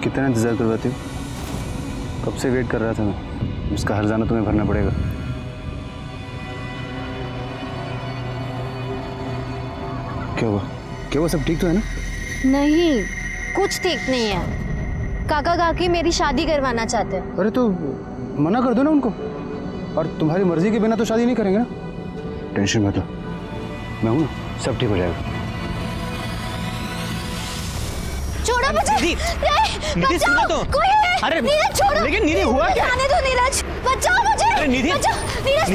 कितना इंतज़ार करवाती हो? कब से वेट कर रहा था मैं। उसका हर्जाना तुम्हें भरना पड़ेगा। क्या हुआ? क्या हुआ? सब ठीक तो है ना? नहीं, कुछ ठीक नहीं है। काका काकी मेरी शादी करवाना चाहते हैं। अरे तो मना कर दो ना उनको। और तुम्हारी मर्जी के बिना तो शादी नहीं करेंगे ना। टेंशन मत लो, मैं हूं ना, सब ठीक हो जाएगा। छोड़ो मुझे। निधि सुनो तो। कोई है? अरे नीरज छोड़ो। लेकिन निधि हुआ क्या? जाने दो नीरज, बचाओ मुझे। अरे निधि, बचाओ नीरज,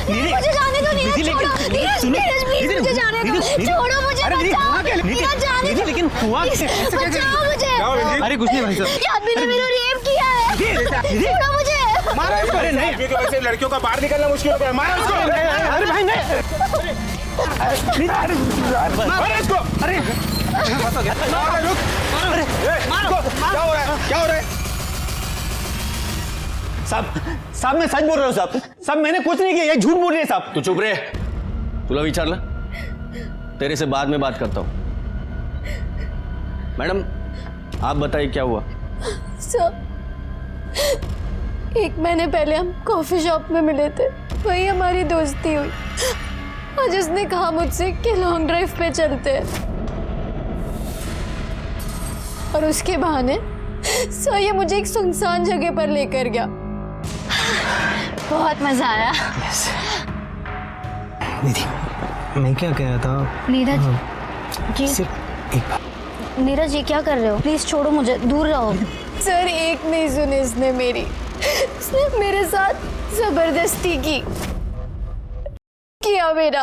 प्लीज मुझे जाने दो। नीरज छोड़ो। नीरज प्लीज मुझे जाने दो। छोड़ो मुझे, बचाओ। नीरज जाने दो। लेकिन हुआ बचाओ मुझे। अरे कुछ नहीं भाई साहब। ये आदमी ने मेरा रेप किया है। छोड़ो मुझे। मारा इसको। अरे नहीं, की वजह से लड़कियों का बाहर निकलना मुश्किल हो गया। मारा उसको। अरे भाई नहीं। मारा इसको। अरे बस हो गया। रुक। क्या हो रहा है? क्या हो रहा है? साहब मैं सच बोल रहा हूँ साहब मैंने कुछ नहीं किया, ये झूठ बोल रही है साहब। तू चुप रहे, तुला विचारलं? तेरे से बाद में बात करता हूँ। मैडम आप बताइए क्या हुआ? सर, 1 महीने पहले हम कॉफी शॉप में मिले थे, वही हमारी दोस्ती हुई। आज उसने कहा मुझसे कि लॉन्ग ड्राइव पे चलते हैं, और उसके बहाने सर ये मुझे एक सुनसान जगह पर लेकर गया। बहुत मजा आया। निधि मैं क्या कह रहा था? नीरज जी, सिर्फ एक बात। नीरज जी क्या कर रहे हो? प्लीज छोड़ो मुझे, दूर रहो। सर एक नहीं सुनी इसने मेरी, इसने मेरे साथ जबरदस्ती किया मेरा।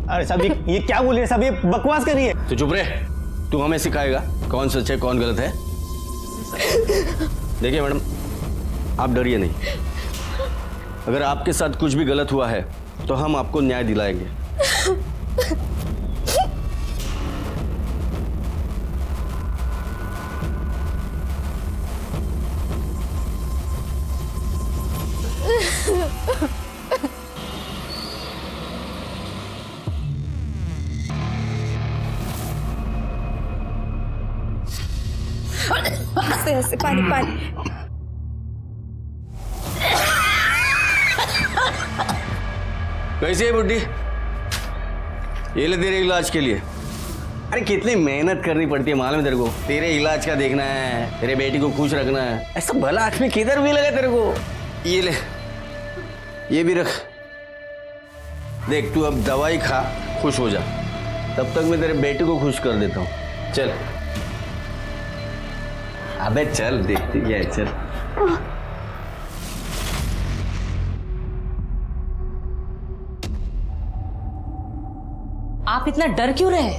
अरे साहब ये क्या बोल रही है साहब? ये बकवास कर रही है। तो चुप रहे, तू हमें सिखाएगा कौन सच है कौन गलत है। देखिए मैडम आप डरिए नहीं, अगर आपके साथ कुछ भी गलत हुआ है तो हम आपको न्याय दिलाएंगे। ऐसे पानी पानी। कैसी है बुड्ढी? ये ले तेरे इलाज के लिए। अरे कितनी मेहनत करनी पड़ती है मालूम है तेरे को? तेरे इलाज का देखना है, तेरे बेटी को खुश रखना है। ऐसा भला आदमी किधर भी लगा तेरे को? ये ले, ये भी रख। देख तू अब दवाई खा, खुश हो जा, तब तक मैं तेरे बेटी को खुश कर देता हूँ। चल अबे चल, देखती है चल। आप इतना डर क्यों रहे?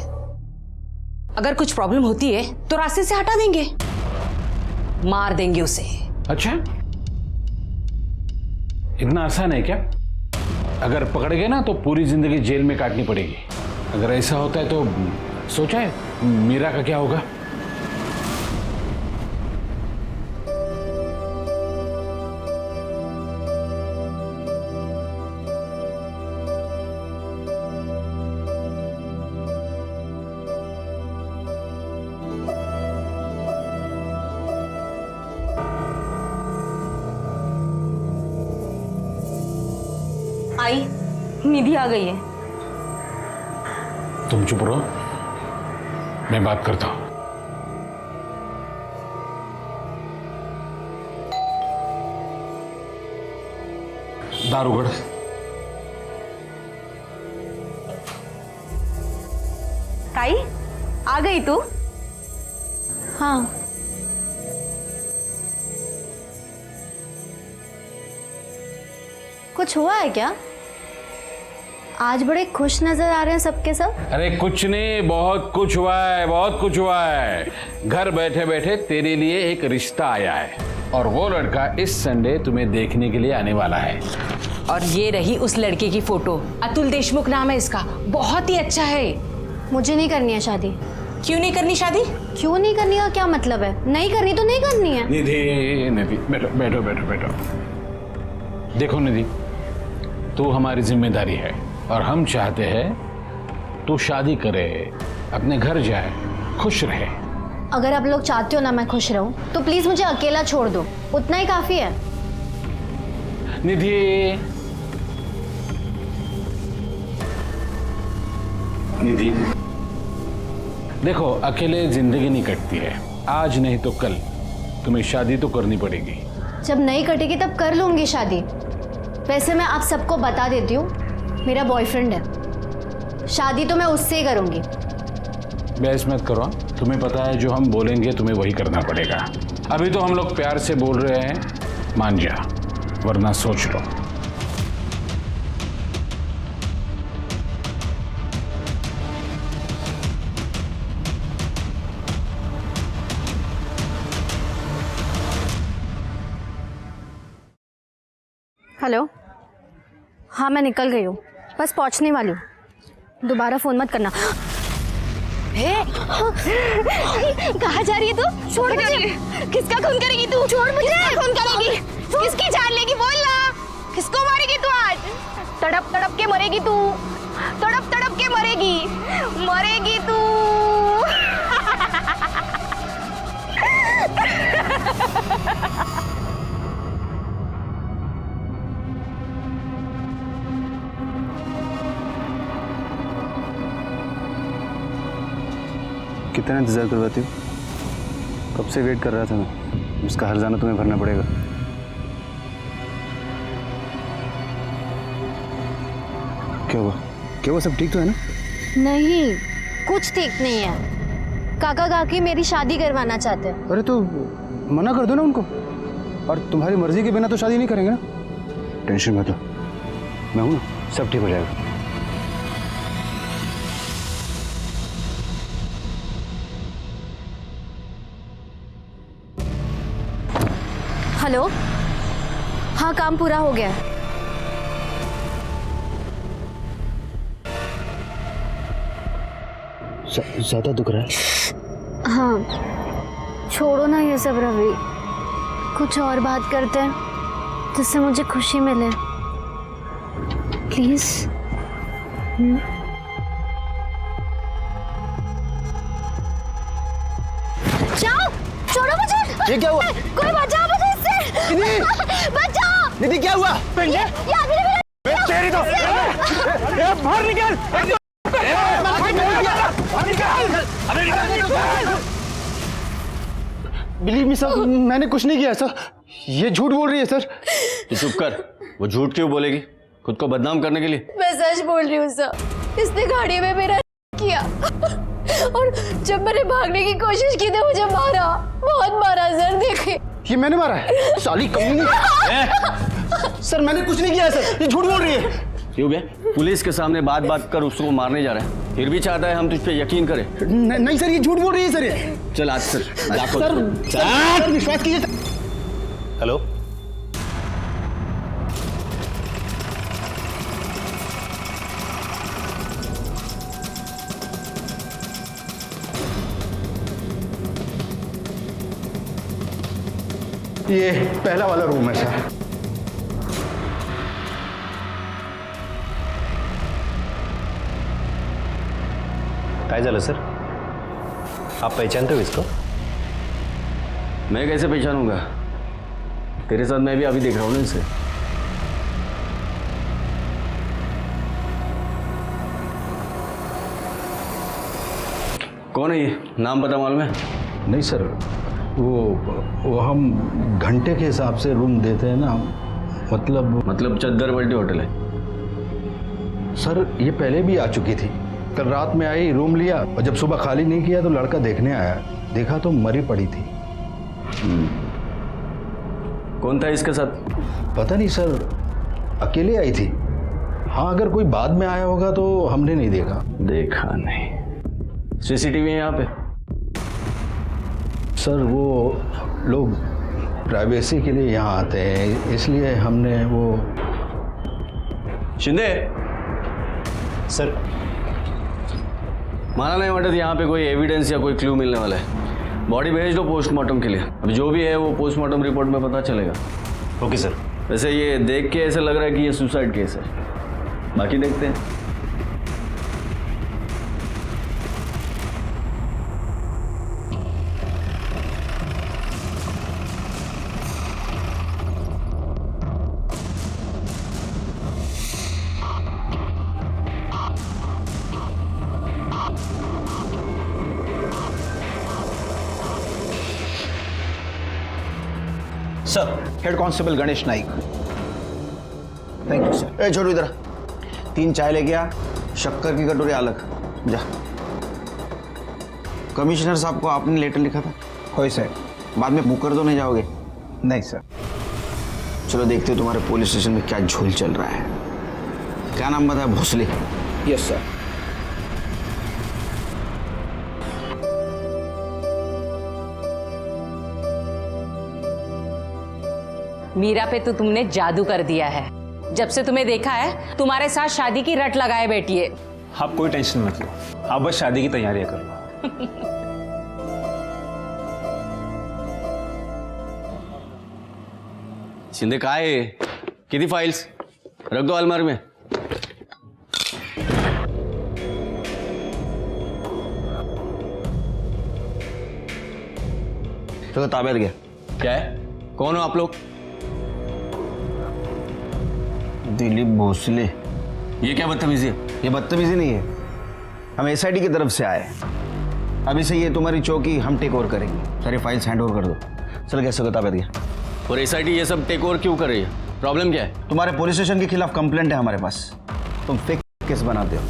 अगर कुछ प्रॉब्लम होती है तो रास्ते से हटा देंगे, मार देंगे उसे। अच्छा, इतना आसान है क्या? अगर पकड़ गए ना तो पूरी जिंदगी जेल में काटनी पड़ेगी। अगर ऐसा होता है तो सोचा है मीरा का क्या होगा? आई, निधि आ गई है। तुम चुप रहो, मैं बात करता हूं। दारूगढ़ ताई आ गई तू? हाँ, कुछ हुआ है क्या? आज बड़े खुश नजर आ रहे हैं सबके सब। अरे कुछ नहीं, बहुत कुछ हुआ है, बहुत कुछ हुआ है। घर बैठे बैठे तेरे लिए एक रिश्ता आया है, और वो लड़का इस संडे तुम्हें देखने के लिए आने वाला है। और ये रही उस लड़के की फोटो। अतुल देशमुख नाम है इसका, बहुत ही अच्छा है। मुझे नहीं करनी है शादी। क्यों नहीं करनी शादी? क्यों नहीं करनी का क्या मतलब है? नहीं करनी तो नहीं करनी है। निधि, निधि बैठो बैठो बैठो बैठो। देखो निधि, तू हमारी जिम्मेदारी है और हम चाहते हैं तू शादी करे, अपने घर जाए, खुश रहे। अगर आप लोग चाहते हो ना मैं खुश रहूं तो प्लीज मुझे अकेला छोड़ दो, उतना ही काफी है। निधि, निधि, देखो अकेले जिंदगी नहीं कटती है। आज नहीं तो कल तुम्हें शादी तो करनी पड़ेगी। जब नहीं कटेगी तब कर लूंगी शादी। वैसे मैं आप सबको बता देती हूँ, मेरा बॉयफ्रेंड है, शादी तो मैं उससे ही करूंगी। बहस मत करो, तुम्हें पता है जो हम बोलेंगे तुम्हें वही करना पड़ेगा। अभी तो हम लोग प्यार से बोल रहे हैं, मान जा, वरना सोच लो। हेलो, हाँ मैं निकल गई हूँ, बस पहुँचने वाली हूँ, दोबारा फ़ोन मत करना। कहाँ जा रही है तू? छोड़ मुझे। किसका खून करेगी तू? छोड़ मुझे। खून करेगी? किसकी जान लेगी? बोल ना, किसको मारेगी तू आज? तड़प तड़प के मरेगी तू, तड़प तड़प के मरेगी, मरेगी तू। कितना इंतज़ार करवाती हो? कब से वेट कर रहा था मैं, उसका हर्जाना तुम्हें भरना पड़ेगा। क्या हुआ? क्या हुआ? सब ठीक तो है ना? नहीं, कुछ ठीक नहीं है। काका काकी मेरी शादी करवाना चाहते हैं। अरे तो मना कर दो ना उनको, और तुम्हारी मर्जी के बिना तो शादी नहीं करेंगे ना। टेंशन मत लो, मैं हूं ना, सब ठीक हो जाएगा। हेलो, हाँ काम पूरा हो गया है। ज्यादा दुख रहा है? हाँ, छोड़ो ना ये सब रवि, कुछ और बात करते हैं जिससे मुझे खुशी मिले, प्लीज। जाओ, छोड़ो मुझे। ये क्या हुआ? कोई बचाओ मुझे इससे। बचाओ। निधि क्या हुआ? तेरी तो बाहर निकल। बिलीव मी सर, मैंने कुछ नहीं किया सर, ये झूठ बोल रही है सर। तू चुप कर, वो झूठ क्यों बोलेगी? खुद को बदनाम करने के लिए? मैं सच बोल रही हूँ सर, इसने गाड़ी में मेरा किया और जब मैंने भागने की कोशिश की तो मुझे मारा, बहुत मारा सर। देखे, ये मैंने मारा है? साली कमीनी। सर मैंने कुछ नहीं किया सर, ये झूठ बोल रही है। क्यों बे? पुलिस के सामने बात बात कर उसको मारने जा रहा है, फिर भी चाहता है हम तुझ पे यकीन करें। नहीं सर, ये झूठ बोल रही है सर। ये चल आज सर, सर विश्वास कीजिए। हेलो, ये पहला वाला रूम है सर। काय झालं सर? आप पहचानते हो इसको? मैं कैसे पहचानूंगा? तेरे साथ मैं भी अभी देख रहा हूँ ना इसे। कौन है ये? नाम पता मालूम है? नहीं सर, वो हम घंटे के हिसाब से रूम देते हैं ना, मतलब चद्दर पलटी होटल है? सर ये पहले भी आ चुकी थी, कल रात में आई, रूम लिया, और जब सुबह खाली नहीं किया तो लड़का देखने आया, देखा तो मरी पड़ी थी। कौन था इसके साथ? पता नहीं सर, अकेले आई थी। हाँ, अगर कोई बाद में आया होगा तो हमने नहीं देखा। देखा नहीं? सीसीटीवी है यहाँ पे? सर वो लोग प्राइवेसी के लिए यहाँ आते हैं, इसलिए हमने वो। शिंदे सर, माना नहीं वाटत यहाँ पे कोई एविडेंस या कोई क्लू मिलने वाला है। बॉडी भेज दो पोस्टमार्टम के लिए, अभी जो भी है वो पोस्टमार्टम रिपोर्ट में पता चलेगा। Okay sir. वैसे ये देख के ऐसा लग रहा है कि ये सुसाइड केस है, बाकी देखते हैं। Sir. Head constable Ganesh Naik. Thank you sir. ए छोटू इधर 3 चाय लेके आ, शक्कर की कटोरी अलग। जा। कमिश्नर साहब को आपने लेटर लिखा था? होय सर। बाद में मुकर तो नहीं जाओगे? नहीं सर। चलो देखते हो तुम्हारे पुलिस स्टेशन में क्या झोल चल रहा है। क्या नाम बताया? भोसले। Yes sir. मीरा पे तो तुमने जादू कर दिया है। जब से तुम्हें देखा है तुम्हारे साथ शादी की रट लगाए बैठी है। आप कोई टेंशन मत लो, आप बस शादी की तैयारियां कर लो। शिंदे काय आहे? किती फाइल्स? रख दो अलमारी में। तो ताबेत गया। क्या है? कौन हो आप लोग? दिलीप भोसले। ये क्या बदतमीजी है? ये बदतमीजी नहीं है, हम एसआईटी की तरफ से आए। अभी से ये तुम्हारी चौकी हम टेक ओवर करेंगे। सारी फाइल्स हैंड ओवर कर दो। चल कैसे हो? ताबेत गया। और एसआईटी ये सब टेक ओवर क्यों कर रही है? प्रॉब्लम क्या है? तुम्हारे पुलिस स्टेशन के खिलाफ कंप्लेंट है हमारे पास। तुम फेक केस बनाते हो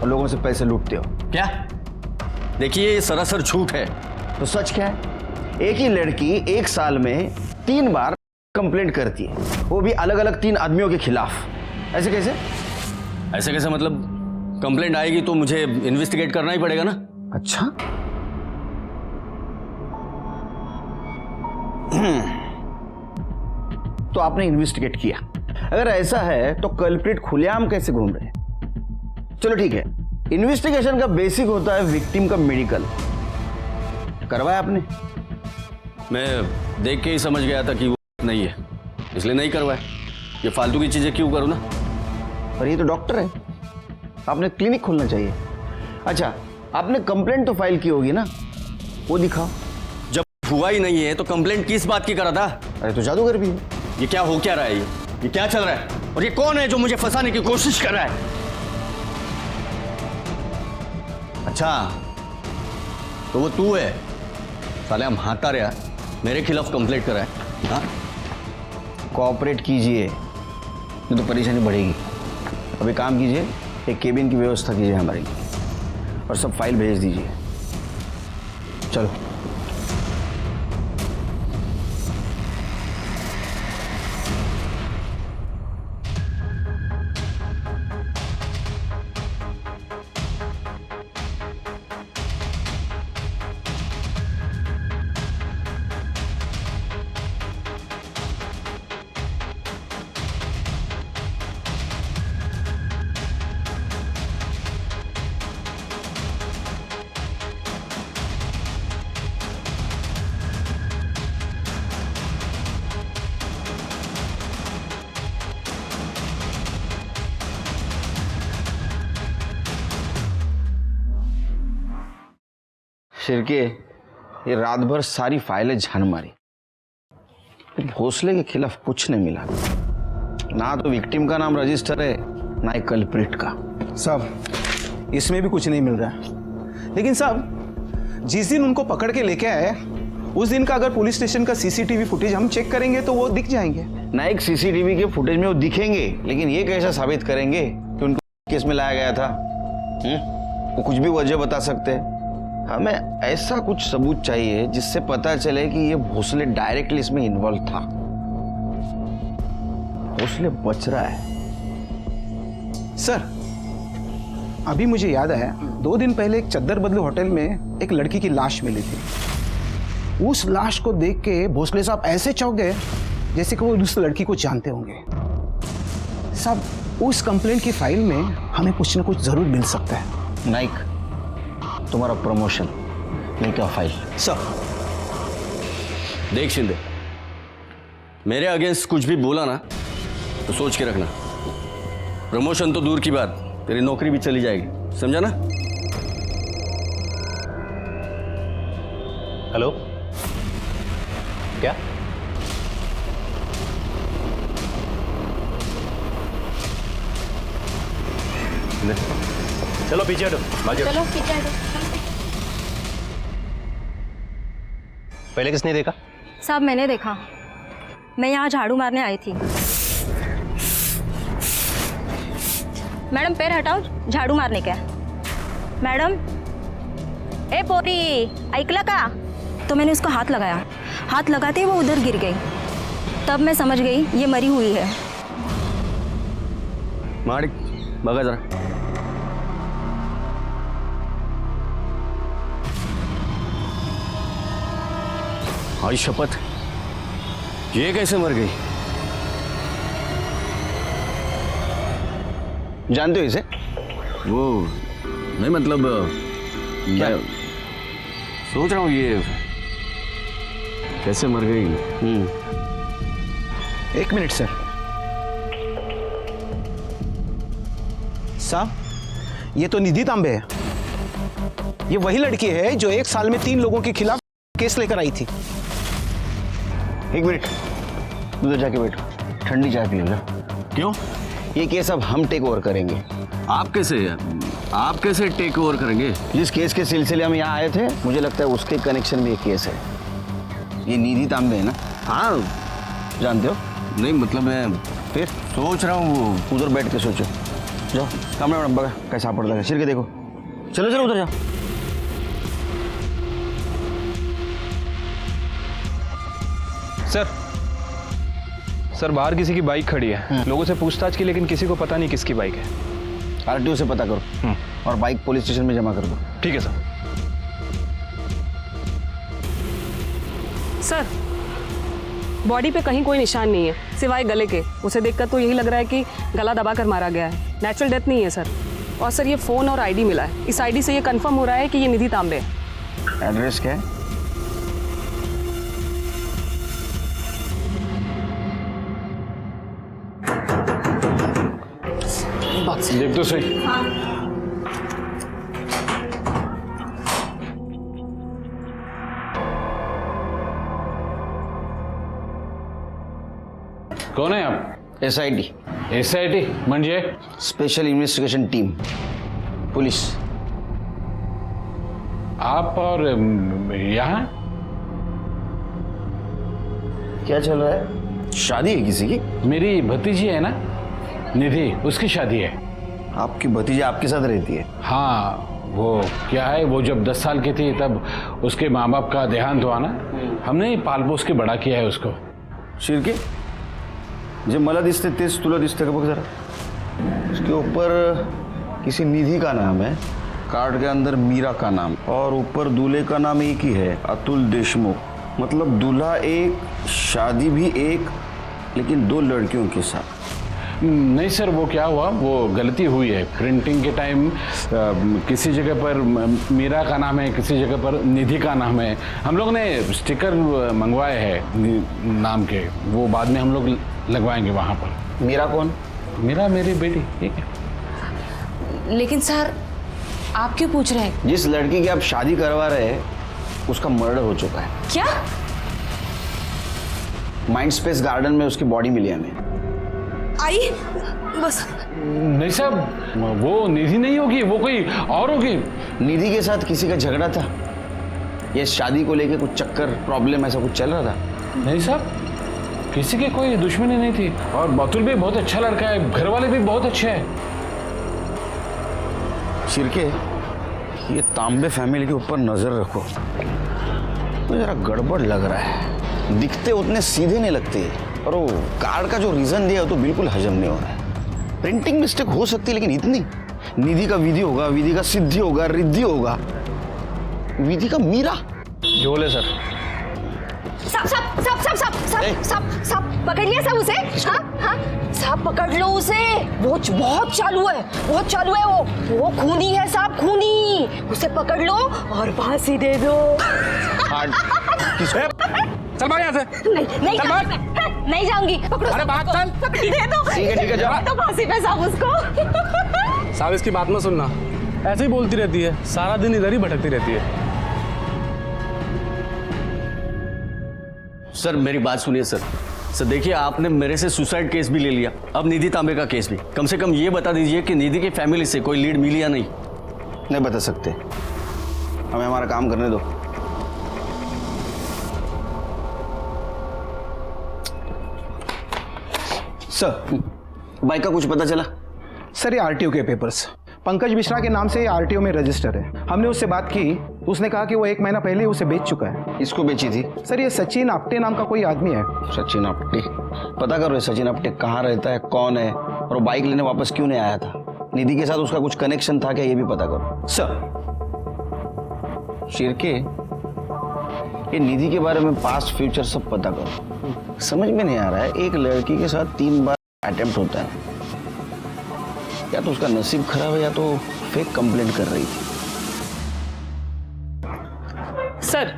और लोगों से पैसे लूटते हो। क्या? देखिए ये सरासर झूठ है। तो सच क्या है? एक ही लड़की 1 साल में 3 बार कंप्लेंट करती है, वो भी अलग अलग 3 आदमियों के खिलाफ। ऐसे कैसे? ऐसे कैसे मतलब? कंप्लेंट आएगी तो मुझे इन्वेस्टिगेट करना ही पड़ेगा ना। अच्छा, तो आपने इन्वेस्टिगेट किया। अगर ऐसा है तो कल्प्रिट खुलेआम कैसे घूम रहे हैं? चलो ठीक है, इन्वेस्टिगेशन का बेसिक होता है विक्टिम का मेडिकल। करवाया आपने? मैं देख के ही समझ गया था कि वो नहीं है, इसलिए नहीं करवाया। ये फालतू की चीजें क्यों करूं ना? पर ये तो डॉक्टर है, आपने क्लिनिक खोलना चाहिए। अच्छा, आपने कंप्लेंट तो फाइल की होगी ना, वो दिखाओ। जब हुआ ही नहीं है तो कंप्लेंट किस बात की करा था? अरे तो जादूगर भी है। ये क्या हो क्या रहा है? ये क्या चल रहा है? और ये कौन है जो मुझे फंसाने की कोशिश कर रहा है? अच्छा, तो वो तू है? साले हम हाथा रहा मेरे खिलाफ कंप्लेंट करा है। हाँ, कोऑपरेट कीजिए, नहीं तो परेशानी बढ़ेगी। अभी काम कीजिए, एक केबिन की व्यवस्था कीजिए हमारे लिए और सब फाइल भेज दीजिए। चलो। शिरके, ये रात भर सारी फाइलें झान मारी, भोसले के खिलाफ कुछ नहीं मिला। ना तो विक्टिम का नाम रजिस्टर है, ना ही कल्प्रिट का। साहब इसमें भी कुछ नहीं मिल रहा है। लेकिन साहब जिस दिन उनको पकड़ के लेके आए उस दिन का अगर पुलिस स्टेशन का सीसीटीवी फुटेज हम चेक करेंगे तो वो दिख जाएंगे। ना एक सीसीटीवी के फुटेज में वो दिखेंगे, लेकिन ये कैसे साबित करेंगे कि उनको केस में लाया गया था? वो कुछ भी वजह बता सकते हैं। हमें ऐसा कुछ सबूत चाहिए जिससे पता चले कि ये भोसले डायरेक्टली इसमें इन्वॉल्व था। भोसले बच रहा है। सर अभी मुझे याद आया, 2 दिन पहले एक चद्दर बदलू होटल में एक लड़की की लाश मिली थी। उस लाश को देख के भोसले साहब ऐसे चौंक गए जैसे कि वो उस लड़की को जानते होंगे। साहब उस कंप्लेंट की फाइल में हमें कुछ ना कुछ जरूर मिल सकता है। नाइक, तुम्हारा प्रमोशन लेकर फाइल। सर देख शिंदे, मेरे अगेंस्ट कुछ भी बोला ना तो सोच के रखना। प्रमोशन तो दूर की बात, तेरी नौकरी भी चली जाएगी, समझा ना? हेलो, क्या? चलो पीछे हटो, भागो। चलो पीछे हटो। पहले किसने देखा? साहब मैंने देखा, मैं यहाँ झाड़ू मारने आई थी। मैडम पैर हटाओ, झाड़ू मारने का। मैडम ए पोरी ऐकलं का? तो मैंने उसको हाथ लगाया, हाथ लगाते ही वो उधर गिर गई। तब मैं समझ गई ये मरी हुई है। माडिक बघा जरा। आई शपथ, ये कैसे मर गई? जानते हो इसे? वो नहीं, मतलब क्या? मैं सोच रहा हूँ ये कैसे मर गई। एक मिनट सर। साहब, ये तो निधि तांबे है। ये वही लड़की है जो 1 साल में 3 लोगों के खिलाफ केस लेकर आई थी। एक मिनट, उधर जाके बैठो, ठंडी चाय पी लो। क्यों? ये केस अब हम टेक ओवर करेंगे। आप कैसे टेक ओवर करेंगे? जिस केस के सिलसिले में यहाँ आए थे, मुझे लगता है उसके कनेक्शन में एक केस है। ये निधि तांबे है ना? हाँ, जानते हो? नहीं मतलब मैं फिर सोच रहा हूँ। उधर बैठ के सोचो। जाओ कमरे में बगा कैसा पड़ता है, सिर के देखो। चलो चलो उधर जाओ। सर बाहर किसी की बाइक खड़ी है, लोगों से पूछताछ की, लेकिन किसी को पता नहीं किसकी बाइक है। आरटीओ से पता करो और बाइक पुलिस स्टेशन में जमा कर दो। ठीक है सर। सर बॉडी पे कहीं कोई निशान नहीं है सिवाय गले के। उसे देखकर तो यही लग रहा है कि गला दबाकर मारा गया है, नेचुरल डेथ नहीं है सर। और सर ये फ़ोन और आईडी मिला है, इस आईडी से ये कंफर्म हो रहा है कि ये निधि तांबे है। एड्रेस क्या है? देख तो सही। कौन है आप? SIT, SIT म्हणजे? Special investigation team, police. आप और यहाँ क्या चल रहा है? शादी है किसी की? मेरी भतीजी है ना निधि, उसकी शादी है। आपकी भतीजी आपके साथ रहती है? हाँ, वो क्या है, वो जब 10 साल की थी तब उसके माँ बाप का देहांत हुआ ना, हमने ही पाल पोस के बड़ा किया है उसको। शिरके, जे मला दिसते तेच तुला दिसते का बघ जरा। उसके ऊपर किसी निधि का नाम है, कार्ड के अंदर मीरा का नाम, और ऊपर दूल्हे का नाम एक ही है, अतुल देशमुख। मतलब दूल्हा एक, शादी भी एक, लेकिन 2 लड़कियों के साथ। नहीं सर, वो क्या हुआ, वो गलती हुई है। प्रिंटिंग के टाइम किसी जगह पर मीरा का नाम है, किसी जगह पर निधि का नाम है। हम लोग ने स्टिकर मंगवाए हैं नाम के, वो बाद में हम लोग लगवाएंगे वहाँ पर। मीरा कौन? मीरा मेरी बेटी। ठीक है। लेकिन सर आप क्यों पूछ रहे हैं? जिस लड़की की आप शादी करवा रहे हैं उसका मर्डर हो चुका है। क्या? माइंड स्पेस गार्डन में उसकी बॉडी मिली हमें। आई बस। नहीं साहब, वो निधि नहीं होगी, वो कोई और होगी। निधि के साथ किसी का झगड़ा था? ये शादी को लेके कुछ चक्कर, प्रॉब्लम ऐसा कुछ चल रहा था? नहीं साहब, किसी की कोई दुश्मनी नहीं थी। और बतुल भी बहुत अच्छा लड़का है, घर वाले भी बहुत अच्छे हैं। शिरके, ये तांबे फैमिली के ऊपर नजर रखो, तो जरा गड़बड़ लग रहा है। दिखते उतने सीधे नहीं लगते, और वो कार्ड का जो रीजन दिया तो बिल्कुल हजम नहीं हो रहा है। प्रिंटिंग मिस्टेक हो सकती है, लेकिन इतनी। निधि का विधि होगा, विधि का सिद्धि होगा, रिद्धि होगा, विधि का मीरा। झोल है सर। सब पकड़ लिया सब उसे। हाँ हाँ, सब पकड़ लो उसे। वो बहुत चालू है, बहुत चालू है। वो खूनी है साहब, खूनी। उसे पकड़ लो और फांसी दे दो। चल भाग यहाँ से। नहीं चल भाग। नहीं जाऊंगी। पकड़ो। अरे भाग चल। दे दो। ठीक है जा। तो फांसी पे साहब उसको। साहब इसकी बात मत सुनना, ऐसे ही बोलती रहती है, सारा दिन इधर ही भटकती रहती है। सर मेरी बात सुनिए सर। सर देखिए, आपने मेरे से सुसाइड केस भी ले लिया, अब निधि तांबे का केस भी। कम से कम ये बता दीजिए कि निधि की फैमिली से कोई लीड मिली या नहीं। नहीं बता सकते, हमें हमारा काम करने दो। सर बाइक का कुछ पता चला? सर ये आरटीओ के पेपर्स पंकज मिश्रा के नाम से आरटीओ में रजिस्टर है। हमने उससे बात की, उसने कहा कि वो 1 महीना पहले उसे बेच चुका है। इसको बेची थी? सर ये सचिन आप्टे नाम का कोई आदमी है। सचिन आप्टे? पता करो ये सचिन आप्टे कहाँ रहता है, कौन है, और वो बाइक लेने वापस क्यों नहीं आया था। निधि के साथ उसका कुछ कनेक्शन था क्या, ये भी पता करो। सर शिरके, ये निधि के बारे में पास्ट फ्यूचर सब पता करो। समझ में नहीं आ रहा है, एक लड़की के साथ 3 बार अटेम्प्ट होता है। या तो उसका नसीब खराब है या तो फेक कंप्लेंट कर रही थी। सर,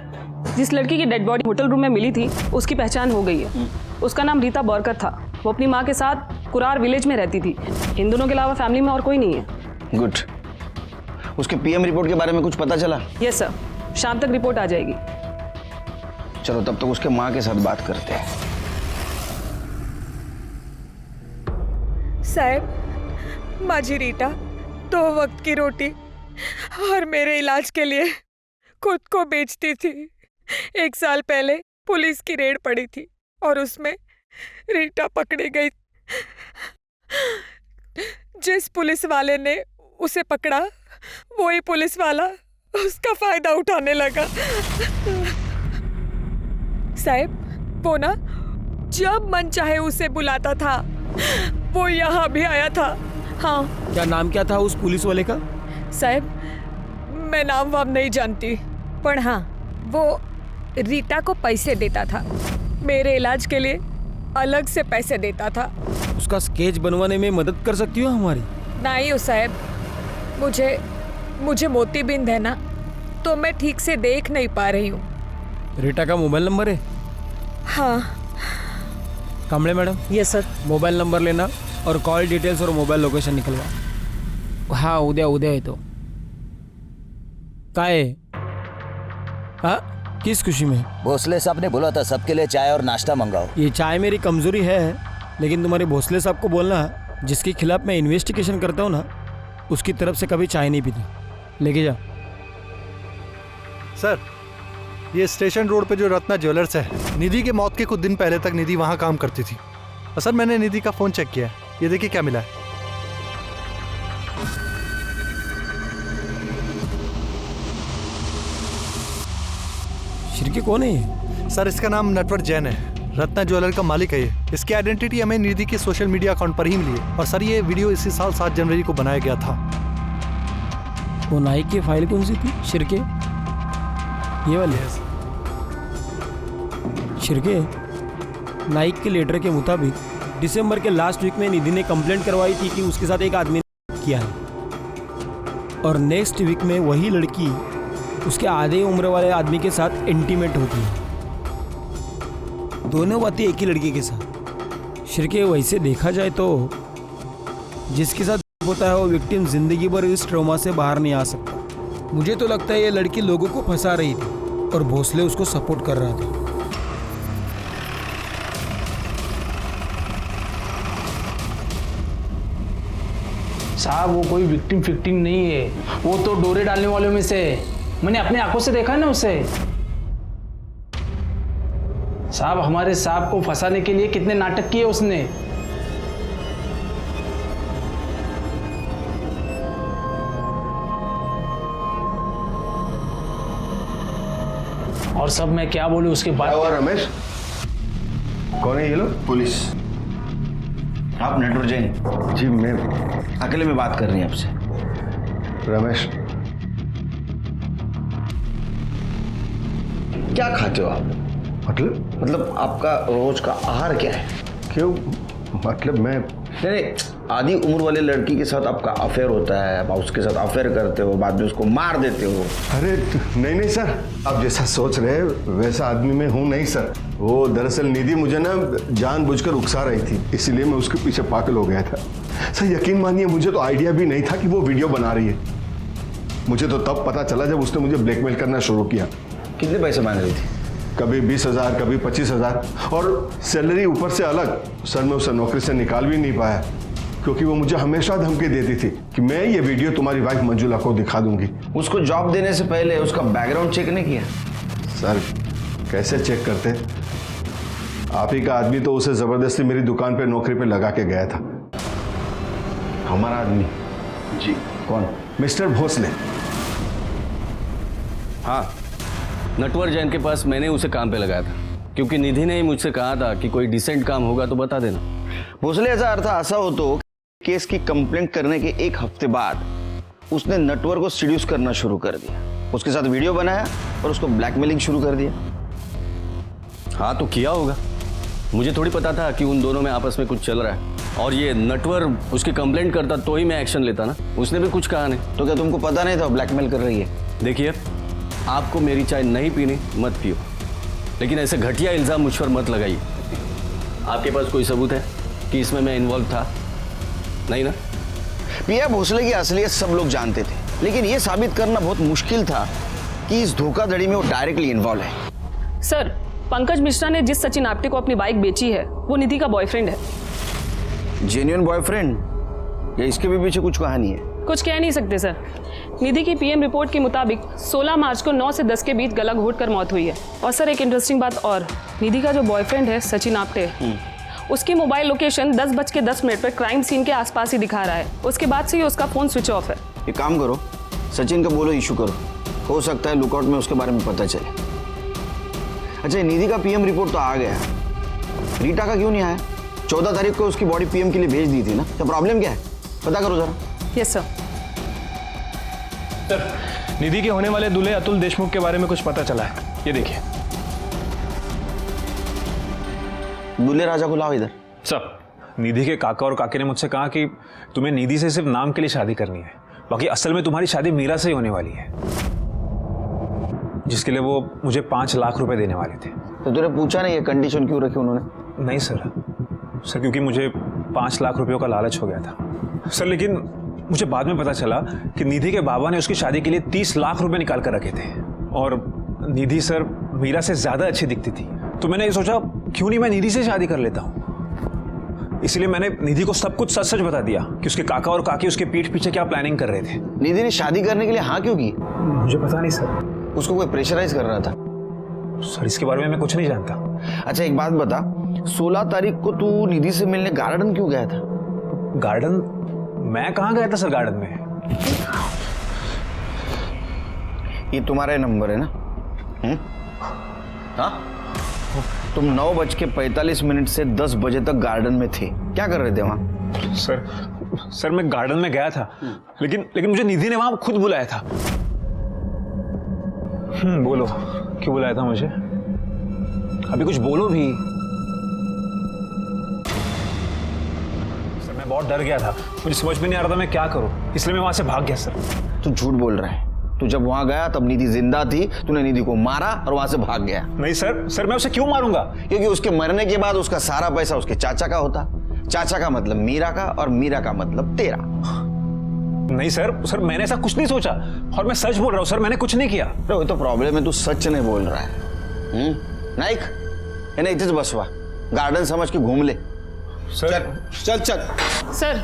जिस लड़की की डेड बॉडी होटल रूम में मिली थी उसकी पहचान हो गई है। उसका नाम रीता बॉरकर था। वो अपनी माँ के साथ कुरार विलेज में रहती थी। इन दोनों के अलावा फैमिली में और कोई नहीं है। गुड। उसके पीएम रिपोर्ट के बारे में कुछ पता चला? यस सर, शाम तक रिपोर्ट आ जाएगी। चलो तब तक उसके माँ के साथ बात करते हैं। साहब, माझी रीटा 2 वक्त की रोटी और मेरे इलाज के लिए खुद को बेचती थी। 1 साल पहले पुलिस की रेड पड़ी थी और उसमें रीटा पकड़ी गई। जिस पुलिस वाले ने उसे पकड़ा वही पुलिस वाला उसका फायदा उठाने लगा। साहब, वो ना जब मन चाहे उसे बुलाता था। वो यहाँ भी आया था। हाँ। क्या नाम क्या था उस पुलिस वाले का? साहब, मैं नाम वाम नहीं जानती, पर हाँ, वो रीटा को पैसे देता था। मेरे इलाज के लिए अलग से पैसे देता था। उसका स्केच बनवाने में मदद कर सकती हो हमारी? नहीं हो साहब, मुझे मोतीबिंद है ना, तो मैं ठीक से देख नहीं पा रही हूँ। रीटा का मोबाइल नंबर है? हाँ। Kamde madam? Yes sir. Mobile number लेना और कॉल डिटेल्स और मोबाइल लोकेशन निकलवा। हाँ, उद्या है तो काय? हाँ, किस खुशी में? भोसले साहब ने बोला था सबके लिए चाय और नाश्ता मंगाओ। ये चाय मेरी कमजोरी है, लेकिन तुम्हारे भोसले साहब को बोलना जिसके खिलाफ मैं इन्वेस्टिगेशन करता हूँ ना, उसकी तरफ से कभी चाय नहीं पीता। लेके जा। सर, ये स्टेशन रोड पे जो रत्ना ज्वेलर्स है, निधि के मौत के कुछ दिन पहले तक निधि वहाँ काम करती थी। और सर, मैंने निधि का फ़ोन चेक किया है, ये देखिए क्या मिला है। शिरके कौन है ये? सर, इसका नाम नटवर जैन है, रत्ना ज्वेलर का मालिक है ये। इसकी आइडेंटिटी हमें निधि के सोशल मीडिया अकाउंट पर ही मिली है। और सर, ये वीडियो इसी साल 7 जनवरी को बनाया गया था। वो नाइक की फाइल कौन सी थी शिरके? ये वाली? शिरके, नाइक के लेटर के मुताबिक दिसंबर के लास्ट वीक में निधि ने कंप्लेंट करवाई थी कि उसके साथ एक आदमी ने किया है, और नेक्स्ट वीक में वही लड़की उसके आधे उम्र वाले आदमी के साथ इंटीमेट होती है। दोनों बातें एक ही लड़की के साथ। शिरके, वैसे देखा जाए तो जिसके साथ होता है वो विक्टिम जिंदगी भर इस ट्रॉमा से बाहर नहीं आ सकता। मुझे तो लगता है ये लड़की लोगों को फंसा रही थी और भोसले उसको सपोर्ट कर रहा था। साहब, वो कोई विक्टिम फिक्टिम नहीं है, वो तो डोरे डालने वालों में से है। मैंने अपने आंखों से देखा ना उसे। साहब, हमारे साहब को फंसाने के लिए कितने नाटक किए उसने। और सब मैं क्या बोलूं उसके बाद। और रमेश, कौन है ये लोग? पुलिस। आप नटवर जैन? जी, मैं अकेले में बात कर रही हैं आपसे। रमेश, क्या खाते हो आप? मतलब आपका रोज का आहार क्या है? क्यों? मतलब मैं नहीं, आधी उम्र वाले लड़की के साथ आपका अफेयर होता है, आप उसके साथ अफेयर करते हो, बाद में उसको मार देते हो। अरे नहीं सर, आप जैसा सोच रहे हैं वैसा आदमी मैं हूँ नहीं सर। वो दरअसल निधि मुझे ना जानबूझकर उकसा रही थी, इसलिए मैं उसके पीछे पागल हो गया था। सर यकीन मानिए, मुझे तो आइडिया भी नहीं था कि वो वीडियो बना रही है। मुझे तो तब पता चला जब उसने मुझे ब्लैकमेल करना शुरू किया। कितने पैसे मांग रही थी? कभी 20,000, कभी 25,000, और सैलरी ऊपर से अलग। सर मैं उसे नौकरी से निकाल भी नहीं पाया, क्योंकि वो मुझे हमेशा धमकी देती थी कि मैं ये वीडियो तुम्हारी वाइफ मंजुला को दिखा दूंगी। उसको जॉब देने से पहले उसका बैकग्राउंड चेक नहीं किया? सर कैसे चेक करते? आप ही का आदमी तो उसे जबरदस्ती मेरी दुकान पे नौकरी पे लगा के गया था। हमारा आदमी? जी। कौन? मिस्टर भोसले। हाँ, नटवर जैन के पास मैंने उसे काम पे लगाया था, क्योंकि निधि ने ही मुझसे कहा था कि कोई डिसेंट काम होगा तो बता देना। भोसले ऐसा अर्थ ऐसा हो तो केस की कंप्लेंट करने के एक हफ्ते बाद उसने नटवर को सीड्यूस करना शुरू कर दिया, उसके साथ वीडियो बनाया और उसको ब्लैकमेलिंग शुरू कर दिया। हाँ तो किया होगा, मुझे थोड़ी पता था कि उन दोनों में आपस में कुछ चल रहा है। और ये नटवर उसकी कंप्लेंट करता तो ही मैं एक्शन लेता ना, उसने भी कुछ कहा नहीं। तो क्या तुमको पता नहीं था ब्लैकमेल कर रही है? देखिए, आपको मेरी चाय नहीं पीनी मत पियो, लेकिन ऐसे घटिया इल्जाम मुझ पर मत लगाइए। आपके पास कोई सबूत है कि इसमें मैं इन्वॉल्व था? नहीं ना? पिया भोसले की असलियत सब लोग जानते थे, लेकिन यह साबित करना बहुत मुश्किल था कि इस धोखाधड़ी में वो डायरेक्टली इन्वॉल्व है। सर, पंकज मिश्रा ने जिस सचिन आप्टे को अपनी बाइक बेची है वो निधि का बॉयफ्रेंड है। जेन्युइन बॉयफ्रेंड या इसके भी पीछे कुछ कहानी है? कुछ कह नहीं सकते सर। निधि की पीएम रिपोर्ट के मुताबिक 16 मार्च को 9 से 10 के बीच गला घोटकर मौत हुई है। और सर एक इंटरेस्टिंग बात और, निधि का जो बॉयफ्रेंड है सचिन आप्टे, उसकी मोबाइल लोकेशन 10:10 पर क्राइम सीन के आसपास ही दिखा रहा है। उसके बाद से ही उसका फोन स्विच ऑफ है। एक काम करो, सचिन का बोलो इशू करो, हो सकता है लुकआउट में उसके बारे में पता चले। अच्छा, निधि का पीएम रिपोर्ट तो आ गया, रीटा का क्यों नहीं आया? 14 तारीख को उसकी बॉडी पीएम के लिए भेज दी थी ना, तो प्रॉब्लम क्या है? पता करो जरा। Yes sir. सर, निधि के होने वाले दूल्हे अतुल देशमुख के बारे में कुछ पता चला है, ये देखिए। दूल्हे राजा को लाओ इधर। सर, निधि के काका और काकी ने मुझसे कहा कि तुम्हें निधि से सिर्फ नाम के लिए शादी करनी है, बाकी असल में तुम्हारी शादी मीरा से ही होने वाली है, जिसके लिए वो मुझे 5 लाख रुपए देने वाले थे। तो तूने पूछा नहीं ये कंडीशन क्यों रखी उन्होंने? नहीं सर, क्योंकि मुझे 5 लाख रुपयों का लालच हो गया था सर। लेकिन मुझे बाद में पता चला कि निधि के बाबा ने उसकी शादी के लिए 30 लाख रुपए निकाल कर रखे थे, और निधि सर मीरा से ज्यादा अच्छी दिखती थी। तो मैंने ये सोचा क्यों नहीं मैं निधि से शादी कर लेता हूँ। इसलिए मैंने निधि को सब कुछ सच सच बता दिया कि उसके काका और काकी उसके पीठ पीछे क्या प्लानिंग कर रहे थे। निधि ने शादी करने के लिए हाँ क्यों की? मुझे पता नहीं सर। उसको कोई प्रेशराइज कर रहा था? सर, इसके बारे में मैं कुछ नहीं जानता। अच्छा एक बात बता, 16 तारीख को तू निधि से मिलने गार्डन क्यों गया था? गार्डन? मैं कहाँ गया था सर गार्डन में? ये तुम्हारा नंबर है ना? हाँ, तुम 9:45 से 10 बजे तक गार्डन में थे, क्या कर रहे थे वहां? सर मैं गार्डन में गया था, लेकिन मुझे निधि ने वहां खुद बुलाया था। बोलो, क्यों बुलाया था मुझे? अभी कुछ बोलो भी। सर मैं बहुत डर गया था, मुझे समझ में नहीं आ रहा था मैं क्या करूं, इसलिए मैं वहां से भाग गया सर। तू झूठ बोल रहा है। तू जब वहां गया तब निधि जिंदा थी, तूने निधि को मारा और वहां से भाग गया। नहीं सर मैं उसे क्यों मारूंगा? क्योंकि उसके मरने के बाद उसका सारा पैसा उसके चाचा का होता। चाचा का मतलब मीरा का और मीरा का मतलब तेरा। नहीं सर मैंने ऐसा कुछ नहीं सोचा, और मैं सच बोल रहा हूँ सर, मैंने कुछ नहीं किया। वो तो प्रॉब्लम है, तू सच नहीं बोल रहा है। नाइक, इन्हें इधर बसवा, गार्डन समझ के घूम ले। सर चल। सर,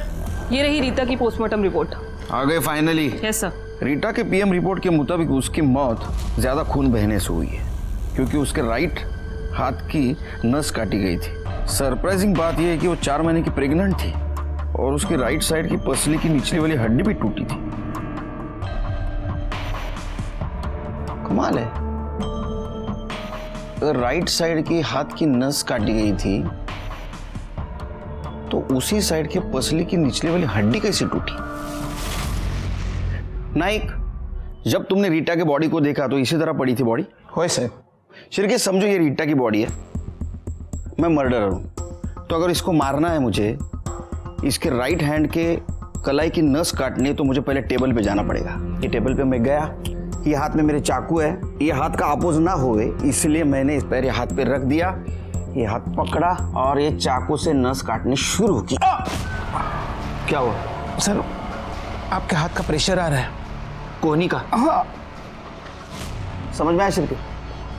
ये रही रीता की पोस्टमार्टम रिपोर्ट। आ गए फाइनली? Yes sir. रीटा के पीएम रिपोर्ट के मुताबिक उसकी मौत ज्यादा खून बहने से हुई है, क्योंकि उसके राइट हाथ की नस काटी गई थी। सरप्राइजिंग बात यह है कि वो 4 महीने की प्रेग्नेंट थी और उसकी राइट साइड की पसली की निचली वाली हड्डी भी टूटी थी। कमाल है, अगर राइट साइड की हाथ की नस काटी गई थी तो उसी साइड के पसली की निचली वाली हड्डी कैसे टूटी? नाइक, जब तुमने रीटा के बॉडी को देखा तो इसी तरह पड़ी थी बॉडी? होए सर। शिरके समझो ये रीटा की बॉडी है, मैं मर्डरर हूं, तो अगर इसको मारना है मुझे, इसके राइट हैंड के कलाई की नस काटनी है, तो मुझे पहले टेबल पे जाना पड़ेगा। ये टेबल पे मैं गया, ये हाथ में मेरे चाकू है, ये हाथ का अपोज ना होवे इसलिए मैंने इस पैर हाथ पे रख दिया, ये हाथ पकड़ा और ये चाकू से नस काटनी शुरू की। क्या हुआ? सर आपके हाथ का प्रेशर आ रहा है। कोहनी का? हाँ। समझ में आया शिरके?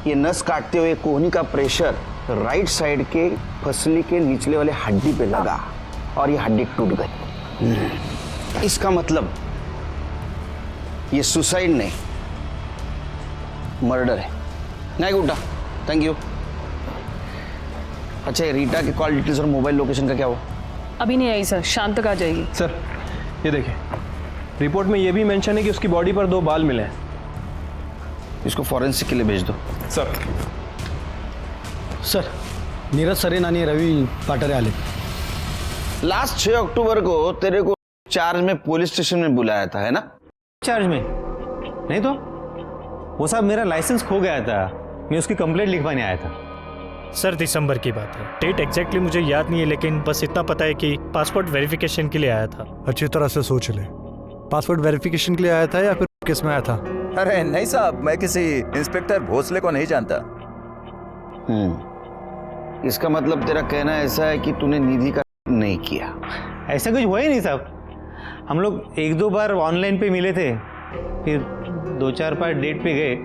ये नस काटते हुए कोहनी का प्रेशर राइट साइड के फसली के निचले वाले हड्डी पे लगा और ये हड्डी टूट गई। इसका मतलब ये सुसाइड नहीं, मर्डर है। नहीं उठा, थैंक यू। अच्छा, ये रीटा के कॉल डिटेल्स और मोबाइल लोकेशन का क्या हुआ? अभी नहीं आई सर, शाम तक आ जाएगी। सर ये देखिए, रिपोर्ट में ये भी मेंशन है कि उसकी बॉडी पर 2 बाल मिले हैं। इसको फॉरेंसिक के लिए भेज दो। सर सर, नीरज सरेन आणि रवि पाटरे आले। लास्ट 6 अक्टूबर को तेरे को चार्ज में पुलिस स्टेशन में बुलाया था, है ना? चार्ज में नहीं तो वो साहब, मेरा लाइसेंस खो गया था, मैं उसकी कंप्लेंट लिखवाने आया था। सर दिसंबर की बात है, डेट एग्जैक्टली मुझे याद नहीं है, लेकिन बस इतना पता है कि पासपोर्ट वेरिफिकेशन के लिए आया था। अच्छी तरह से सोच ले, पासपोर्ट वेरिफिकेशन के लिए आया था या फिर किस में आया था? अरे नहीं साहब, मैं किसी इंस्पेक्टर भोसले को नहीं जानता। इसका मतलब तेरा कहना ऐसा है कि तूने निधि का नहीं किया? ऐसा कुछ हुआ ही नहीं साहब, हम लोग 1-2 बार ऑनलाइन पे मिले थे, फिर 2-4 बार डेट पे गए,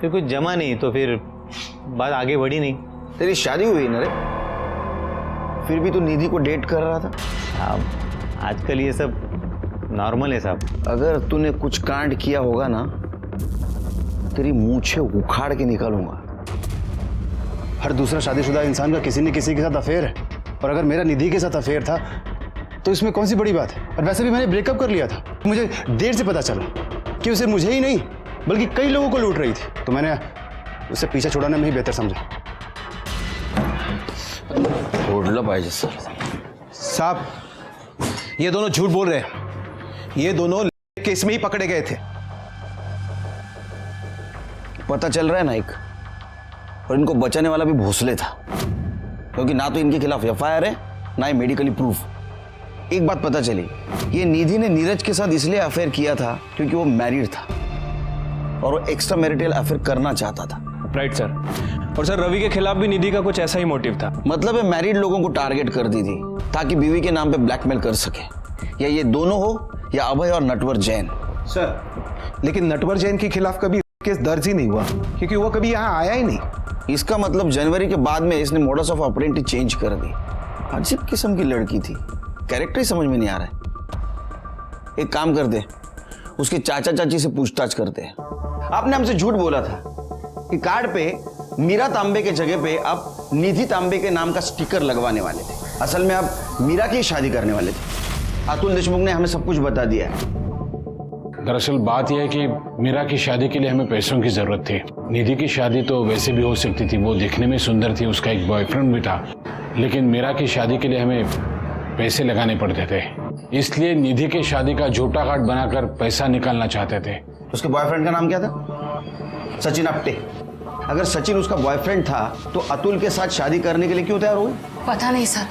फिर कुछ जमा नहीं, तो फिर बात आगे बढ़ी नहीं। तेरी शादी हुई ना रे, फिर भी तू निधि को डेट कर रहा था? अब आजकल ये सब नॉर्मल है साहब। अगर तूने कुछ कांड किया होगा ना, तेरी मूंछें उखाड़ के निकालूंगा। हर दूसरा शादीशुदा इंसान का किसी न किसी के साथ अफेयर है, और अगर मेरा निधि के साथ अफेयर था तो इसमें कौन सी बड़ी बात है? और वैसे भी मैंने ब्रेकअप कर लिया था। मुझे देर से पता चला कि उसे मुझे ही नहीं बल्कि कई लोगों को लूट रही थी, तो मैंने उसे पीछे छुड़ाने में ही बेहतर समझा। ओढ़ला पाहिजे सर। साहब, ये दोनों झूठ बोल रहे हैं, ये दोनों केस में ही पकड़े गए थे। पता चल रहा है नाइक, और इनको बचाने वाला भी भोसले था, क्योंकि ना तो इनके खिलाफ एफआईआर है, ना ही मेडिकली प्रूफ। एक बात पता चली, ये निधि ने नीरज के साथ इसलिए अफेयर किया था क्योंकि वो मैरिड था और वो एक्स्ट्रा मैरिटल अफेयर करना चाहता था। Right sir. और सर, रवि के खिलाफ भी निधि का कुछ ऐसा ही मोटिव था। मतलब है मैरिड लोगों को टारगेट कर दी थी ताकि बीवी के नाम पे ब्लैकमेल कर सके, या ये दोनों हो या अभय और नटवर जैन। सर, लेकिन नटवर जैन के खिलाफ कभी केस दर्ज ही नहीं हुआ, क्योंकि वो कभी यहाँ आया ही नहीं। इसका मतलब जनवरी के बाद में इसने मोडस ऑफ ऑपरेंडी चेंज कर दी। अजीब किस्म की लड़की थी, कैरेक्टर ही समझ में नहीं आ रहा है। एक काम करते, उसके चाचा चाची से पूछताछ करते हैं। आपने हमसे झूठ बोला था कि कार्ड पे मीरा तांबे के जगह पे आप निधि तांबे के नाम का स्टिकर लगवाने वाले थे। असल में आप मीरा की शादी करने वाले थे। अतुल देशमुख ने हमें सब कुछ बता दिया है। दरअसल बात यह है कि मीरा की शादी के लिए हमें पैसों की जरूरत थी। निधि की शादी तो वैसे भी हो सकती थी, वो दिखने में सुंदर थी, उसका एक बॉयफ्रेंड भी था, लेकिन मीरा की शादी के लिए हमें पैसे लगाने पड़ते थे, इसलिए निधि की शादी का झूठा कार्ड बनाकर पैसा निकालना चाहते थे। उसके बॉयफ्रेंड का नाम क्या था? सचिन आप्टे। अगर सचिन उसका बॉयफ्रेंड था तो अतुल के साथ शादी करने के लिए क्यों तैयार हुए? पता नहीं सर,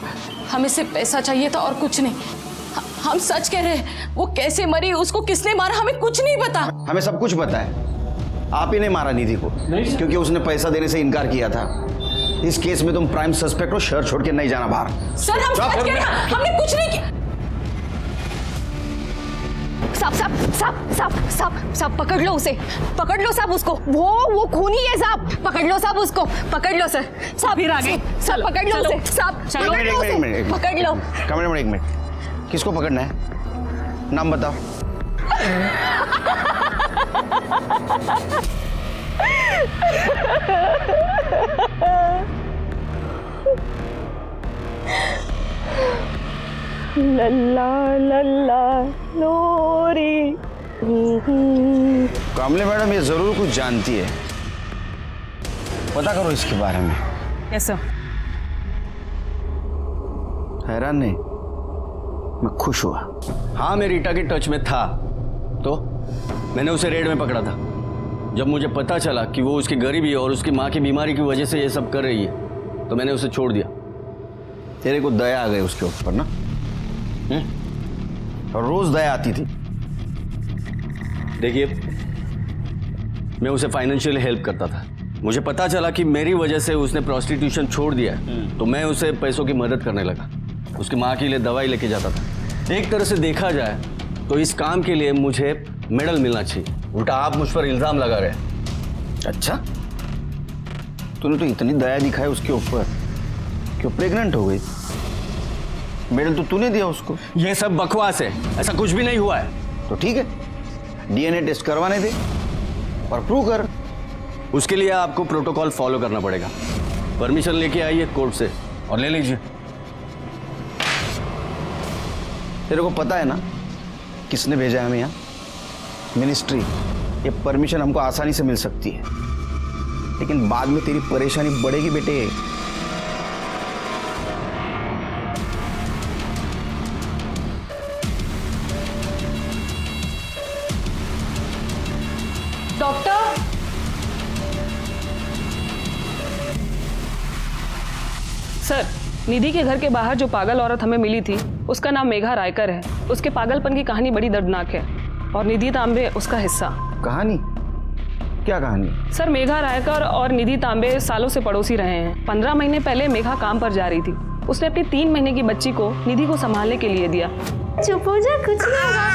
हमें सिर्फ पैसा चाहिए था और कुछ नहीं। हम सच कह रहे हैं, वो कैसे मरी, उसको किसने मारा, हमें कुछ नहीं पता। हमें सब कुछ पता है। आप ही ने मारा निधि को, क्योंकि उसने पैसा देने से इनकार किया था। इस केस में तुम प्राइम सस्पेक्ट हो, शहर छोड़ के नहीं जाना बाहर। सर हम सच कह रहे हैं, हमने कुछ नहीं किया। साहब साहब साहब साहब साहब साहब पकड़ लो उसे, पकड़ लो साहब उसको, वो खूनी है साहब, पकड़ लो साहब उसको, पकड़ लो सर। साहब फिर आगे, साहब पकड़ लो उसे, साहब पकड़ लो उसे, पकड़ लो। कैमरामैन एक मिनट, किसको पकड़ना है? नाम बताओ। लल्ला लल्ला लोरी। कामले मैडम ये जरूर कुछ जानती है, पता करो इसके बारे में। कैसा? हैरान नहीं, मैं खुश हुआ। हाँ, मैं रीटा के टच में था, तो मैंने उसे रेड में पकड़ा था। जब मुझे पता चला कि वो उसकी गरीबी और उसकी माँ की बीमारी की वजह से ये सब कर रही है, तो मैंने उसे छोड़ दिया। तेरे को दया आ गई उसके ऊपर ना? और रोज दया आती थी। देखिए, मैं उसे फाइनेंशियल हेल्प करता था। मुझे पता चला कि मेरी वजह से उसने प्रोस्टिट्यूशन छोड़ दिया है, तो मैं उसे पैसों की मदद करने लगा। उसकी माँ के लिए दवाई लेके जाता था। एक तरह से देखा जाए तो इस काम के लिए मुझे मेडल मिलना चाहिए, उल्टा आप मुझ पर इल्जाम लगा रहे हैं। अच्छा, तूने तो इतनी दया दिखाई उसके ऊपर, क्यों प्रेग्नेंट हो गई? मेडल तो तूने दिया उसको। ये सब बकवास है, ऐसा कुछ भी नहीं हुआ है। तो ठीक है, डीएनए टेस्ट करवाने दे और प्रूव कर। उसके लिए आपको प्रोटोकॉल फॉलो करना पड़ेगा, परमिशन लेके आइए कोर्ट से और ले लीजिए। तेरे को पता है ना किसने भेजा है हमें यहाँ? मिनिस्ट्री। ये परमिशन हमको आसानी से मिल सकती है, लेकिन बाद में तेरी परेशानी बढ़ेगी बेटे। डॉक्टर, सर, निधि के घर के बाहर जो पागल औरत हमें मिली थी उसका नाम मेघा रायकर है। उसके पागलपन की कहानी बड़ी दर्दनाक है और निधि तांबे उसका हिस्सा। कहानी? क्या कहानी? सर, मेघा रायकर और निधि तांबे सालों से पड़ोसी रहे हैं। 15 महीने पहले मेघा काम पर जा रही थी। उसने अपनी 3 महीने की बच्ची को निधि को संभालने के लिए दिया। चुप हो जा, कुछ नहीं होगा।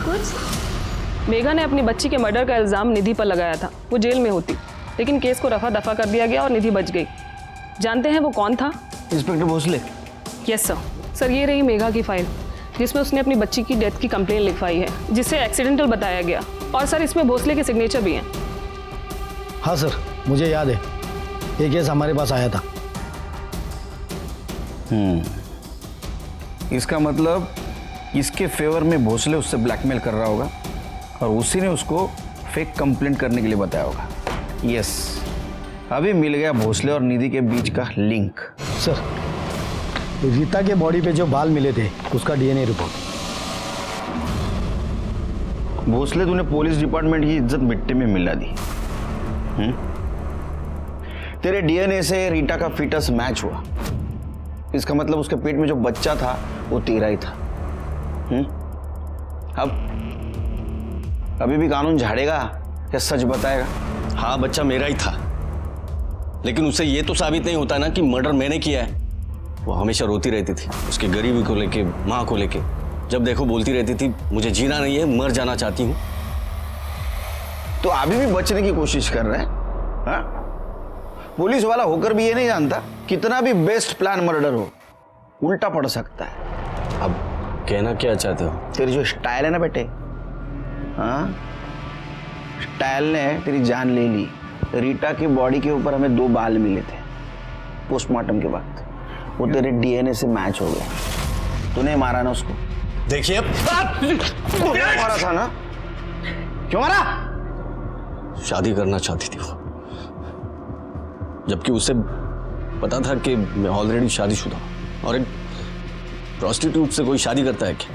कुछ? मेघा ने अपनी बच्ची के मर्डर का इल्जाम निधि पर लगाया था। वो जेल में होती, लेकिन केस को रफा दफा कर दिया गया और निधि बच गई। जानते हैं वो कौन था? Inspector Bhosle. Yes sir. Sir, ये रही मेघा की फाइल जिसमें उसने अपनी बच्ची की डेथ की कंप्लेन लिखवाई है, जिसे एक्सीडेंटल बताया गया। और सर, इसमें भोसले के सिग्नेचर भी हैं। हाँ सर, मुझे याद है, ये केस हमारे पास आया था। इसका मतलब इसके फेवर में भोसले उससे ब्लैकमेल कर रहा होगा और उसी ने उसको फेक कंप्लेंट करने के लिए बताया होगा। यस, अभी मिल गया भोसले और निधि के बीच का लिंक। सर, रीता के बॉडी पे जो बाल मिले थे उसका डीएनए रिपोर्ट। भोसले, तूने पुलिस डिपार्टमेंट की इज्जत मिट्टी में मिला दी। तेरे डीएनए से रीटा का फीटस मैच हुआ। इसका मतलब उसके पेट में जो बच्चा था वो तेरा ही था। अब अभी भी कानून झाड़ेगा या सच बताएगा? हाँ, बच्चा मेरा ही था, लेकिन उससे ये तो साबित नहीं होता ना कि मर्डर मैंने किया है। वो हमेशा रोती रहती थी उसकी गरीबी को लेके, माँ को लेके। जब देखो बोलती रहती थी मुझे जीना नहीं है, मर जाना चाहती हूँ। तो अभी भी बचने की कोशिश कर रहे हैं? हाँ? पुलिस वाला होकर भी ये नहीं जानता कितना भी बेस्ट प्लान मर्डर हो, उल्टा पड़ सकता है। अब कहना क्या चाहते हो? तेरी जो स्टाइल है ना बेटे, हाँ, स्टाइल ने तेरी जान ले ली। रीटा की बॉडी के ऊपर हमें 2 बाल मिले थे पोस्टमार्टम के बाद, वो तेरे डीएनए से मैच हो गया। तूने मारा ना उसको? देखिए, मारा था ना? क्यों मारा? शादी करना चाहती थी वो, जबकि उसे पता था कि मैं ऑलरेडी शादीशुदा हूं। और एक प्रोस्टिट्यूट से कोई शादी करता है क्या?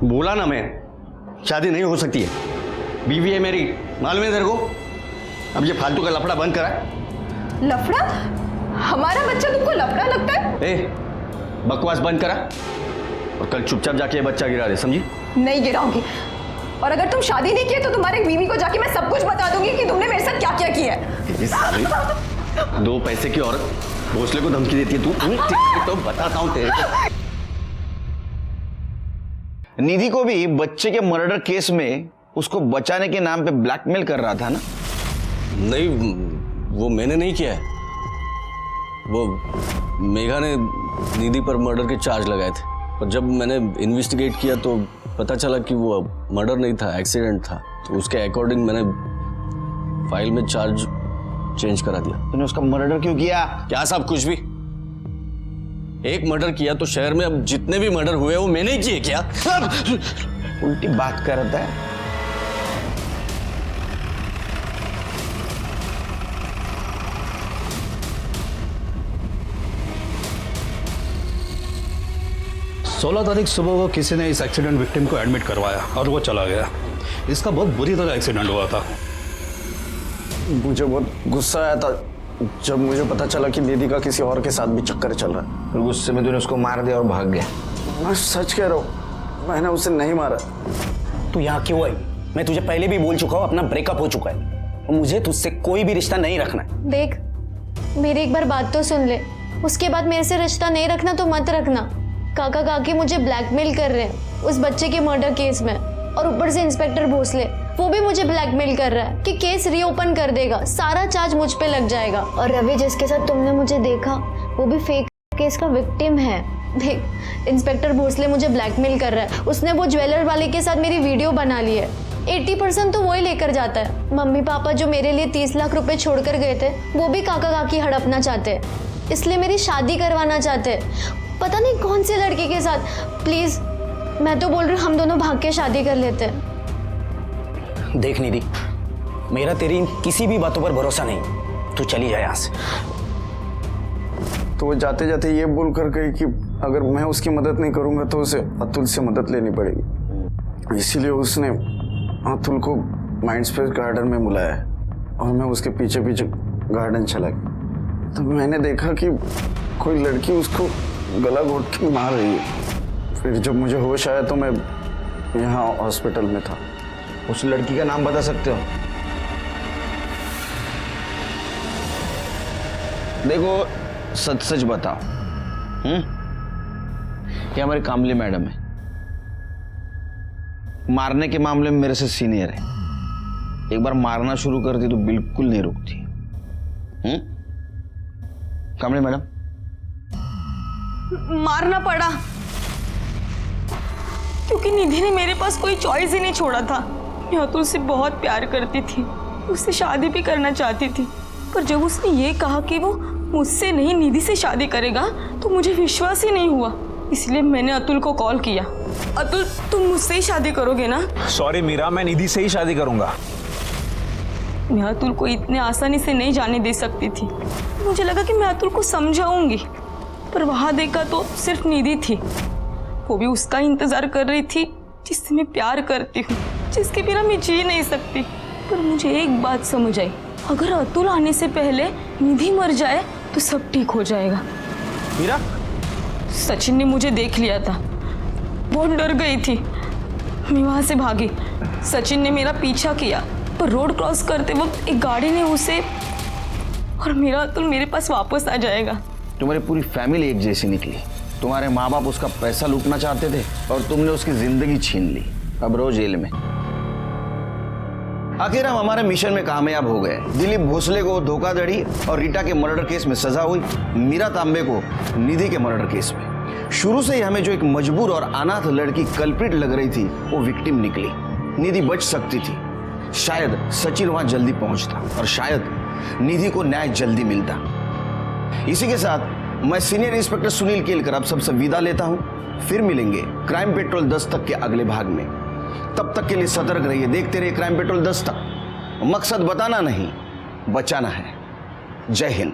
बोला ना मैं, शादी नहीं हो सकती है। बीवी है मेरी, मालूम है तेरे को? अब ये फालतू का लफड़ा बंद करा। लफड़ा? हमारा बच्चा तुमको लफड़ा लगता है? ए, बकवास बंद करा और कल चुपचाप जाके ये बच्चा गिरा दे, समझी? नहीं गिराऊंगी। और अगर तुम शादी नहीं किए तो तुम्हारे बीवी को जाके मैं सब कुछ बता दूंगी कि तुमने मेरे साथ क्या क्या किया है। 2 पैसे की औरत भोसले को धमकी देती है तू? तो बताता हूं तेरे को। निधि को भी बच्चे के मर्डर केस में उसको बचाने के नाम पे ब्लैकमेल कर रहा था ना? नहीं, वो मैंने नहीं किया है। वो मेघा ने निधि पर मर्डर के चार्ज लगाए थे, और जब मैंने इन्वेस्टिगेट किया तो पता चला कि वो मर्डर नहीं था, एक्सीडेंट था। तो उसके अकॉर्डिंग मैंने फाइल में चार्ज चेंज करा दिया। तूने उसका मर्डर क्यों किया? क्या सब कुछ भी? एक मर्डर किया तो शहर में अब जितने भी मर्डर हुए वो मैंने ही किए क्या? उल्टी बात करता है। सोलह तारीख सुबह को किसी ने इस एक्सीडेंट विक्टिम को एडमिट करवाया और वो चला गया। इसका बहुत बुरी तरह एक्सीडेंट हुआ था। मुझे बहुत गुस्सा आया था जब मुझे पता चला कि दीदी का किसी और के साथ भी चक्कर चल रहा है। फिर गुस्से में तूने उसको मार दिया और भाग गया। मैं सच कह रहा हूँ, मैंने उसे नहीं मारा। तू यहाँ क्यों आई? मैं तुझे पहले भी बोल चुका हूँ, अपना ब्रेकअप हो चुका है और मुझे तुझसे कोई भी रिश्ता नहीं रखना है। देख, मेरी एक बार बात तो सुन ले, उसके बाद मेरे से रिश्ता नहीं रखना तो मत रखना। काका काकी मुझे ब्लैकमेल कर रहे हैं उस बच्चे के मर्डर केस में, और ऊपर से इंस्पेक्टर भोसले वो भी मुझे ब्लैकमेल कर रहा है कि केस रीओपन कर देगा, सारा चार्ज मुझ पे लग जाएगा। और रवि जिसके साथ तुमने मुझे देखा वो भी फेक केस का विक्टिम है। देख, इंस्पेक्टर भोसले मुझे ब्लैकमेल कर रहा है। उसने वो ज्वेलर वाले के साथ मेरी वीडियो बना ली है। 80% तो वही लेकर जाता है। मम्मी पापा जो मेरे लिए 30 लाख रुपए छोड़कर गए थे वो भी काका काकी हड़पना चाहते हैं, इसलिए मेरी शादी करवाना चाहते हैं, पता नहीं कौन से लड़के के साथ। प्लीज मैं तो बोल रही हूँ हम दोनों भाग के शादी कर लेते हैं। देख निधि, मेरा तेरी इन किसी भी बातों पर भरोसा नहीं, तू चली जाए यहाँ से। तो वो जाते जाते ये बोल कर गई कि अगर मैं उसकी मदद नहीं करूंगा तो उसे अतुल से मदद लेनी पड़ेगी, इसीलिए उसने अतुल को माइंडस्पेस गार्डन में बुलाया और मैं उसके पीछे पीछे गार्डन चला गया। तो मैंने देखा कि कोई लड़की उसको गला घोट के मार रही है। फिर जब मुझे होश आया तो मैं यहाँ हॉस्पिटल में था। उस लड़की का नाम बता सकते हो? देखो सच सच बताओ, ये हमारी कामली मैडम है, मारने के मामले में मेरे से सीनियर है। एक बार मारना शुरू करती तो बिल्कुल नहीं रुकती। कामली मैडम, मारना पड़ा क्योंकि निधि ने मेरे पास कोई चॉइस ही नहीं छोड़ा था। मैं अतुल से बहुत प्यार करती थी, उससे शादी भी करना चाहती थी, पर जब उसने ये कहा कि वो मुझसे नहीं निधि से शादी करेगा तो मुझे विश्वास ही नहीं हुआ। इसलिए मैंने अतुल को कॉल किया। अतुल, तुम मुझसे ही शादी करोगे ना? सॉरी मीरा, मैं निधि से ही शादी करूंगा। मैं अतुल को इतने आसानी से नहीं जाने दे सकती थी। मुझे लगा कि मैं अतुल को समझाऊंगी, पर वहां देखा तो सिर्फ निधि थी। वो भी उसका इंतजार कर रही थी जिससे मैं प्यार करती हूँ, जिसके बिना मैं जी नहीं सकती। पर मुझे एक बात समझ आई, अगर अतुल आने से पहले निधि मर जाए तो सब ठीक हो जाएगा। मीरा, सचिन ने मुझे देख लिया था, बहुत डर गई थी। मैं वहां से भागी। सचिन ने मेरा पीछा किया, पर रोड क्रॉस करते वक्त एक गाड़ी ने उसे, और मेरा अतुल मेरे पास वापस आ जाएगा। तुम्हारी पूरी फैमिली एक जैसी निकली। तुम्हारे माँ बाप उसका पैसा लूटना चाहते थे और तुमने उसकी जिंदगी छीन ली। अब रो जेल में। आखिर हम हमारे मिशन में कामयाब हो गए। दिलीप भोसले को धोखाधड़ी और रीटा के मर्डर केस में सजा हुई, मीरा तांबे को निधि के मर्डर केस में। शुरू से ही हमें जो एक मजबूर और अनाथ लड़की कल्प्रिट लग रही थी वो विक्टिम निकली। निधि बच सकती थी, शायद सचिन वहां जल्दी पहुंचता और शायद निधि को न्याय जल्दी मिलता। इसी के साथ मैं सीनियर इंस्पेक्टर सुनील केलकर आप सबसे विदा लेता हूं। फिर मिलेंगे क्राइम पेट्रोल 10 तक के अगले भाग में। तब तक के लिए सतर्क रहिए, देखते रहिए क्राइम पेट्रोल 10 तक। मकसद बताना नहीं, बचाना है। जय हिंद।